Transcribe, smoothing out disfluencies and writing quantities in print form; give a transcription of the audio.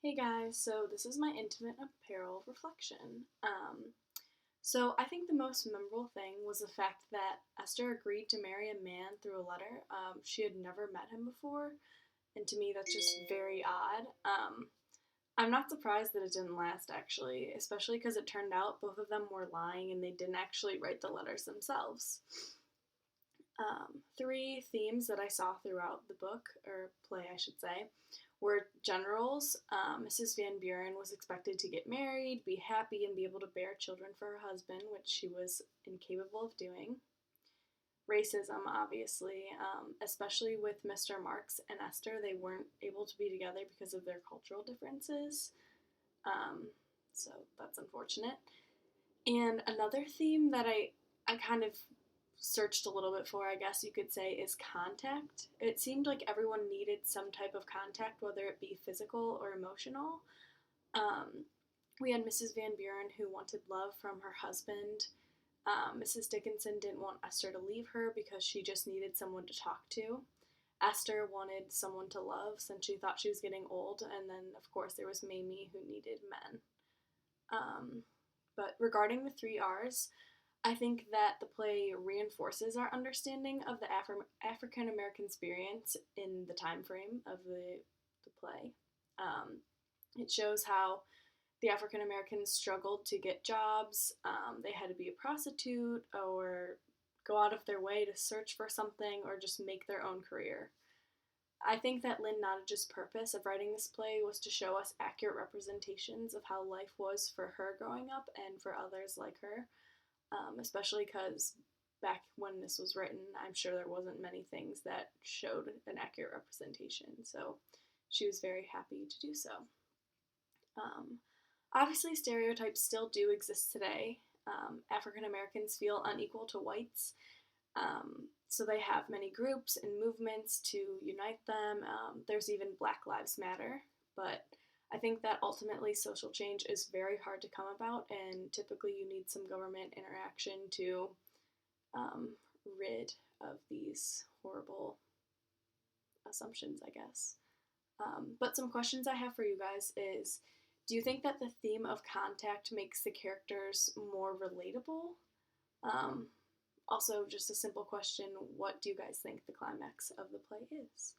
Hey guys, so this is my intimate apparel reflection. So I think the most memorable thing was the fact that Esther agreed to marry a man through a letter. She had never met him before, and to me that's just very odd. I'm not surprised that it didn't last actually, especially because it turned out both of them were lying and they didn't actually write the letters themselves. Three themes that I saw throughout the book, or play, I should say, were generals. Mrs. Van Buren was expected to get married, be happy, and be able to bear children for her husband, which she was incapable of doing. Racism, obviously, especially with Mr. Marks and Esther, they weren't able to be together because of their cultural differences. Um, so that's unfortunate. And another theme that I kind of searched a little bit for, I guess you could say, is contact. It seemed like everyone needed some type of contact, whether it be physical or emotional. Um, we had Mrs. Van Buren who wanted love from her husband. Mrs. Dickinson didn't want Esther to leave her because she just needed someone to talk to. Esther wanted someone to love since she thought she was getting old, and then, of course, there was Mamie who needed men. Um, but regarding the three R's, I think that the play reinforces our understanding of the African American experience in the time frame of the play. Um, it shows how the African Americans struggled to get jobs. They had to be a prostitute or go out of their way to search for something or just make their own career. I think that Lynn Nottage's purpose of writing this play was to show us accurate representations of how life was for her growing up and for others like her, especially because back when this was written, I'm sure there wasn't many things that showed an accurate representation. So she was very happy to do so. Um, Obviously, stereotypes still do exist today. African Americans feel unequal to whites, so they have many groups and movements to unite them. There's even Black Lives Matter, but I think that ultimately social change is very hard to come about, and typically you need some government interaction to um, rid of these horrible assumptions, I guess. But some questions I have for you guys is, do you think that the theme of contact makes the characters more relatable? Um, Also, just a simple question, what do you guys think the climax of the play is?